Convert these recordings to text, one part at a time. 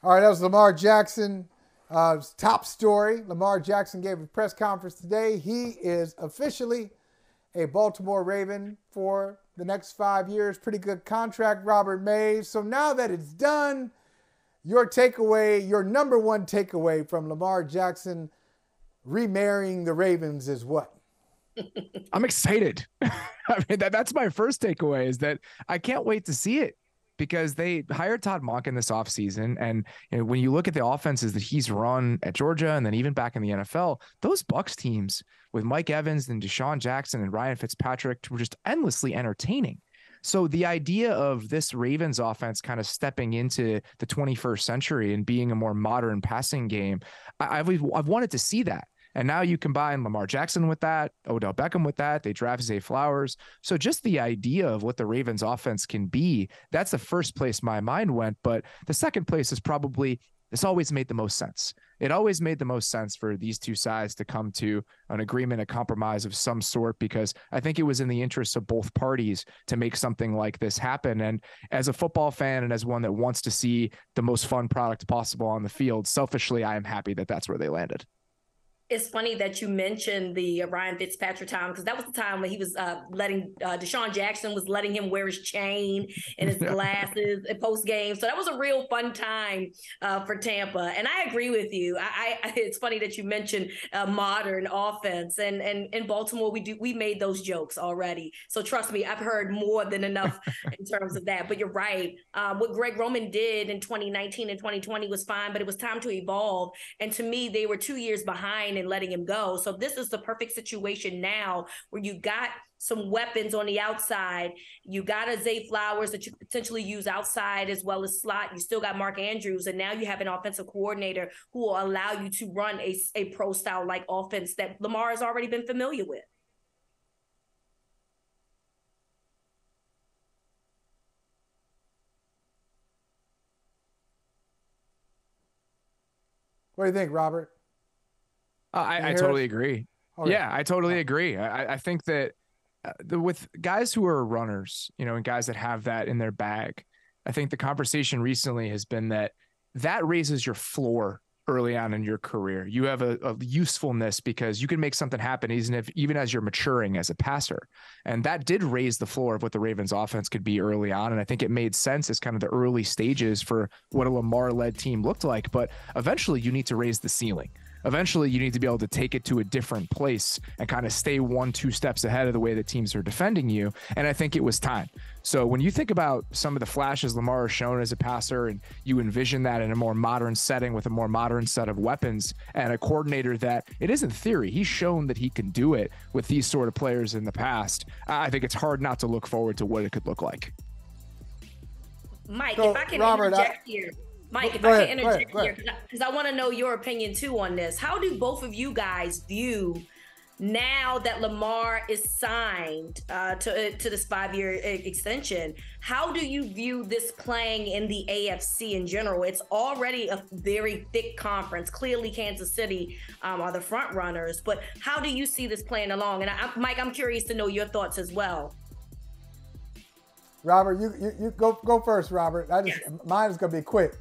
All right, that was Lamar Jackson. Top story. Lamar Jackson gave a press conference today. He is officially a Baltimore Raven for the next 5 years. Pretty good contract, Robert Mays. So now that it's done, your takeaway, your number one takeaway from Lamar Jackson remarrying the Ravens is what? I'm excited. I mean, that's my first takeaway, is that I can't wait to see it, because they hired Todd Monken this offseason. And when you look at the offenses that he's run at Georgia and then even back in the NFL, those Bucs teams with Mike Evans and Deshaun Jackson and Ryan Fitzpatrick were just endlessly entertaining. So the idea of this Ravens offense kind of stepping into the 21st century and being a more modern passing game, I've wanted to see that. And now you combine Lamar Jackson with that, Odell Beckham with that, they draft Zay Flowers. So just the idea of what the Ravens offense can be, that's the first place my mind went. But the second place is probably, this always made the most sense. It always made the most sense for these two sides to come to an agreement, a compromise of some sort, because I think it was in the interest of both parties to make something like this happen. And as a football fan and as one that wants to see the most fun product possible on the field, selfishly, I am happy that that's where they landed. It's funny that you mentioned the Ryan Fitzpatrick time, because that was the time when he was letting Deshaun Jackson was letting him wear his chain and his glasses at post game. So that was a real fun time for Tampa. And I agree with you. It's funny that you mentioned modern offense, and in Baltimore we made those jokes already. So trust me, I've heard more than enough in terms of that. But you're right. What Greg Roman did in 2019 and 2020 was fine, but it was time to evolve. And to me, they were 2 years behind and letting him go. So this is the perfect situation now where you got some weapons on the outside. You got a Zay Flowers that you could potentially use outside as well as slot. You still got Mark Andrews, and now you have an offensive coordinator who will allow you to run a pro style like offense that Lamar has already been familiar with. What do you think, Robert? I totally agree. Okay. Yeah, I totally agree. I think that with guys who are runners, and guys that have that in their bag, I think the conversation recently has been that raises your floor early on in your career. You have a usefulness because you can make something happen even as you're maturing as a passer. And that did raise the floor of what the Ravens offense could be early on. And I think it made sense as kind of the early stages for what a Lamar-led team looked like. But eventually you need to raise the ceiling. Eventually you need to be able to take it to a different place and kind of stay 1-2 steps ahead of the way that teams are defending you. And I think it was time. So when you think about some of the flashes Lamar has shown as a passer, and you envision that in a more modern setting with a more modern set of weapons and a coordinator that it isn't theory, he's shown that he can do it with these sort of players in the past, I think it's hard not to look forward to what it could look like. Mike, if I can interject here. Mike, if I can interject here, because I want to know your opinion too on this. How do both of you guys view, now that Lamar is signed to this 5-year extension, how do you view this playing in the AFC in general? It's already a very thick conference. Clearly, Kansas City are the front runners, but how do you see this playing along? And Mike, I'm curious to know your thoughts as well. Robert, you go first, Robert. Mine is going to be quick.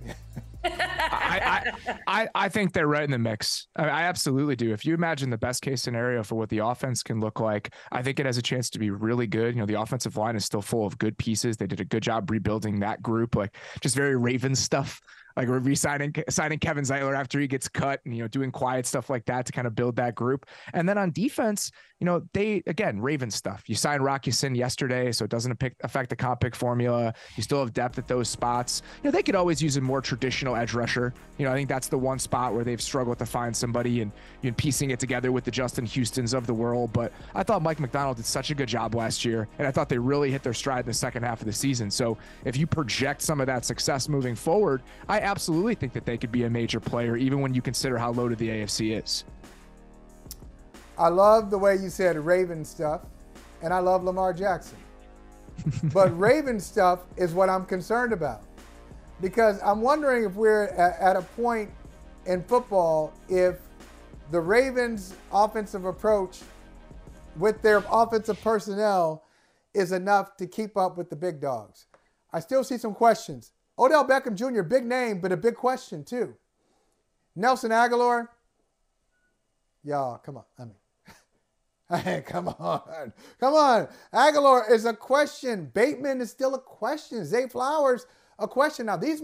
I think they're right in the mix. I absolutely do. If you imagine the best case scenario for what the offense can look like, I think it has a chance to be really good. The offensive line is still full of good pieces. They did a good job rebuilding that group, like just very Ravens stuff. Like we're signing Kevin Zeitler after he gets cut, and doing quiet stuff like that to kind of build that group. And then on defense, they again Ravens stuff. You signed Rocky Sin yesterday, so it doesn't affect the comp pick formula. You still have depth at those spots. They could always use a more traditional edge rusher. I think that's the one spot where they've struggled to find somebody, and piecing it together with the Justin Houstons of the world. But I thought Mike McDonald did such a good job last year, and I thought they really hit their stride in the second half of the season. So if you project some of that success moving forward, I absolutely think that they could be a major player, even when you consider how loaded the AFC is. I love the way you said Raven stuff, and I love Lamar Jackson. But Raven stuff is what I'm concerned about, because I'm wondering if we're at a point in football, if the Ravens' offensive approach with their offensive personnel is enough to keep up with the big dogs. I still see some questions Odell Beckham Jr., big name, but a big question too. Nelson Aguilar, y'all, come on. Come on. Aguilar is a question. Bateman is still a question. Zay Flowers, a question. Now, they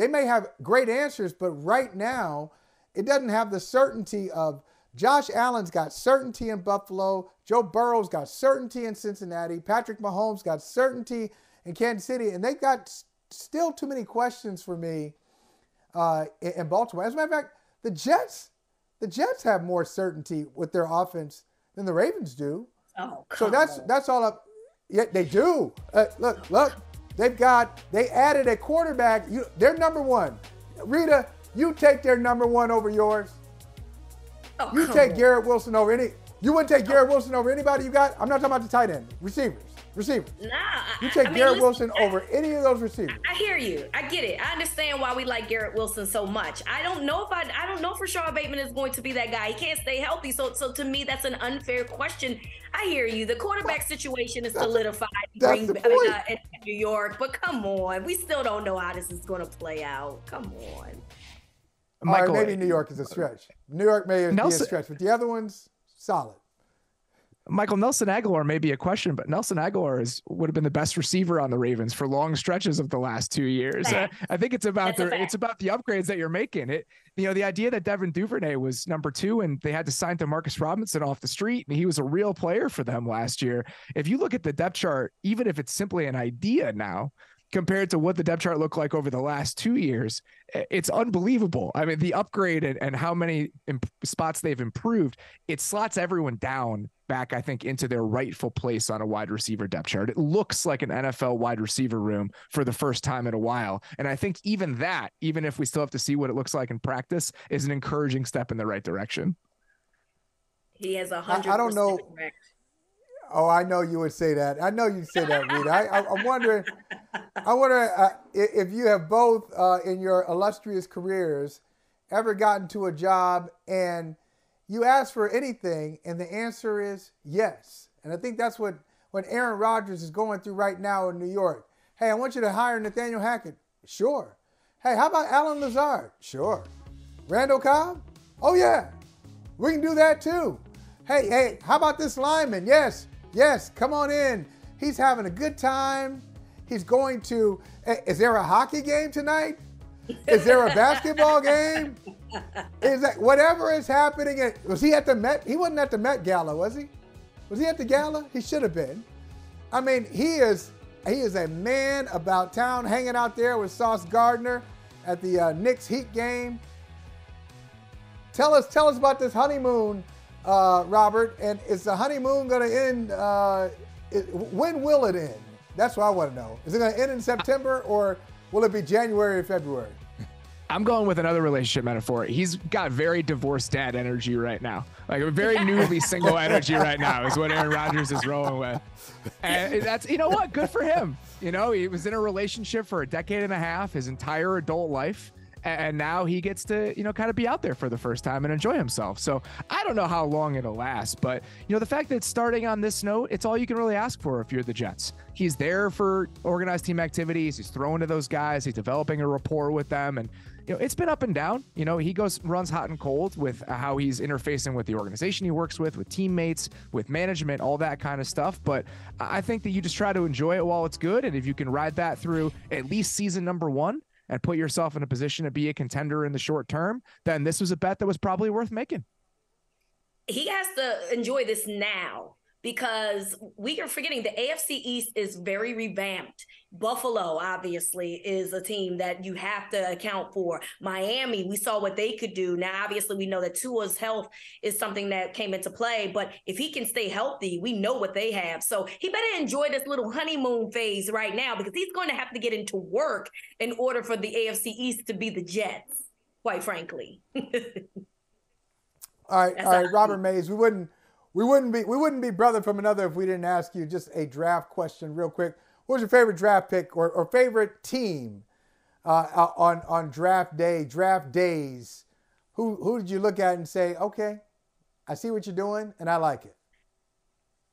may have great answers, but right now, it doesn't have the certainty of Josh Allen's got certainty in Buffalo. Joe Burrow's got certainty in Cincinnati. Patrick Mahomes got certainty in Kansas City. And they've got still too many questions for me in Baltimore. As a matter of fact, the Jets have more certainty with their offense than the Ravens do. Oh, so that's all up. Yeah, they do. Look, they added a quarterback. They're number one. Rita, you take their number one over yours. Oh, you take Garrett Wilson over any. You wouldn't take Garrett Wilson over anybody you got. I'm not talking about the tight end, receivers. Nah, you take Garrett Wilson over any of those receivers. I hear you. I get it. I understand why we like Garrett Wilson so much. I don't know for sure Bateman is going to be that guy. He can't stay healthy. So to me, that's an unfair question. I hear you. The quarterback situation is solidified in New York, but come on. We still don't know how this is going to play out. Come on. Michael, maybe New York is a stretch. New York may be a stretch, but the other one's solid. Michael, Nelson Aguilar may be a question, but Nelson Aguilar would have been the best receiver on the Ravens for long stretches of the last 2 years. I think it's about the upgrades that you're making. The idea that Devin Duvernay was number 2 and they had to sign Demarcus Robinson off the street and he was a real player for them last year. If you look at the depth chart, even if it's simply an idea now, compared to what the depth chart looked like over the last 2 years, it's unbelievable. I mean, the upgrade and how many spots they've improved, it slots everyone down back, I think, into their rightful place on a wide receiver depth chart. It looks like an NFL wide receiver room for the first time in a while. And I think even if we still have to see what it looks like in practice, is an encouraging step in the right direction. He has 100%. I don't know. Correct. Oh, I know you would say that. I know you'd say that, Rita. I'm wondering if you have both in your illustrious careers ever gotten to a job and you ask for anything and the answer is yes. And I think that's what Aaron Rodgers is going through right now in New York. Hey, I want you to hire Nathaniel Hackett. Sure. Hey, how about Alan Lazard? Sure. Randall Cobb? Oh, yeah. We can do that too. Hey, how about this lineman? Yes, come on in. He's having a good time. He's going to, is there a hockey game tonight? Is there a basketball game? Is that whatever is happening? Was he at the Met? He wasn't at the Met Gala, was he? Was he at the gala? He should have been. I mean, he is a man about town, hanging out there with Sauce Gardner at the Knicks Heat game. Tell us about this honeymoon, Robert. And is the honeymoon going to end? When will it end? That's what I want to know. Is it going to end in September or will it be January or February? I'm going with another relationship metaphor. He's got very divorced dad energy right now. Like a very newly single energy right now is what Aaron Rodgers is rolling with. And that's, you know what? Good for him. You know, he was in a relationship for a decade and a half, his entire adult life. And now he gets to, kind of be out there for the first time and enjoy himself. So I don't know how long it'll last, but, the fact that it's starting on this note, it's all you can really ask for if you're the Jets. He's there for organized team activities. He's throwing to those guys. He's developing a rapport with them. And, it's been up and down. He runs hot and cold with how he's interfacing with the organization he works with teammates, with management, all that kind of stuff. But I think that you just try to enjoy it while it's good. And if you can ride that through at least season number 1, and put yourself in a position to be a contender in the short term, then this was a bet that was probably worth making. He has to enjoy this now because we are forgetting the AFC East is very revamped. Buffalo, obviously, is a team that you have to account for. Miami, we saw what they could do. Now, obviously, we know that Tua's health is something that came into play, but if he can stay healthy, we know what they have. So he better enjoy this little honeymoon phase right now because he's going to have to get into work in order for the AFC East to be the Jets, quite frankly. All right, Robert Mays, we wouldn't be brother from another if we didn't ask you just a draft question real quick. What was your favorite draft pick or favorite team on draft day, draft days? Who did you look at and say, okay, I see what you're doing and I like it?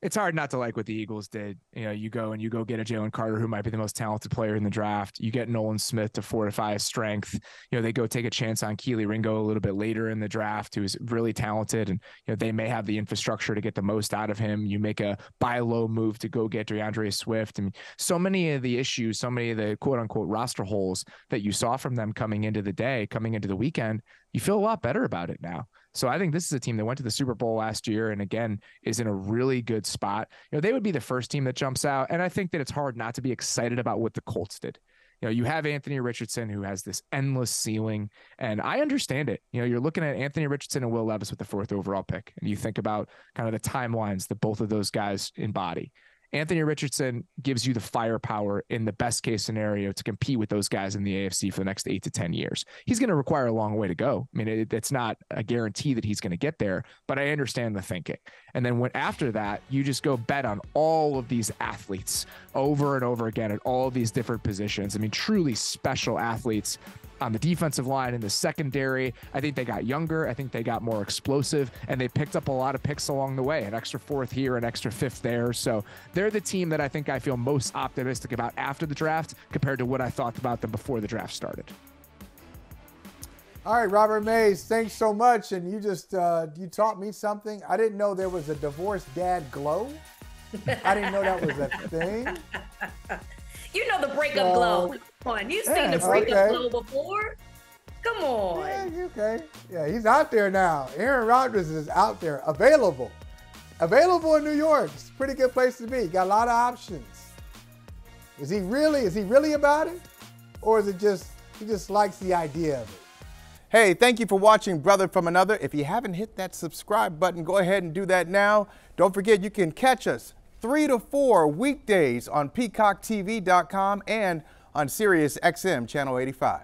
It's hard not to like what the Eagles did. You go get a Jalen Carter, who might be the most talented player in the draft. You get Nolan Smith to fortify his strength. They go take a chance on Keely Ringo a little bit later in the draft, who's really talented, and they may have the infrastructure to get the most out of him. You make a buy low move to go get DeAndre Swift. I mean, so many of the issues, so many of the quote unquote roster holes that you saw from them coming into the weekend, you feel a lot better about it now. So I think this is a team that went to the Super Bowl last year and, again, is in a really good spot. They would be the first team that jumps out. And I think that it's hard not to be excited about what the Colts did. You have Anthony Richardson, who has this endless ceiling, and I understand it. You're looking at Anthony Richardson and Will Levis with the 4th overall pick, and you think about kind of the timelines that both of those guys embody. Anthony Richardson gives you the firepower in the best case scenario to compete with those guys in the AFC for the next 8 to 10 years. He's going to require a long way to go. I mean, it's not a guarantee that he's going to get there, but I understand the thinking. And then after that, you just go bet on all of these athletes over and over again at all of these different positions. I mean, truly special athletes on the defensive line, in the secondary. I think they got younger. I think they got more explosive, and they picked up a lot of picks along the way, an extra 4th here, an extra 5th there. So they're the team that I think I feel most optimistic about after the draft compared to what I thought about them before the draft started. All right, Robert Mays, thanks so much. And you just, you taught me something. I didn't know there was a divorced dad glow. I didn't know that was a thing. You know the breakup glow. Come on, you've seen the breakup glow before. Come on. Yeah, okay. Yeah, he's out there now. Aaron Rodgers is out there, available in New York. It's a pretty good place to be. Got a lot of options. Is he really about it, or is it just he just likes the idea of it? Hey, thank you for watching Brother from Another. If you haven't hit that subscribe button, go ahead and do that now. Don't forget, you can catch us 3 to 4 weekdays on PeacockTV.com and on Sirius XM Channel 85.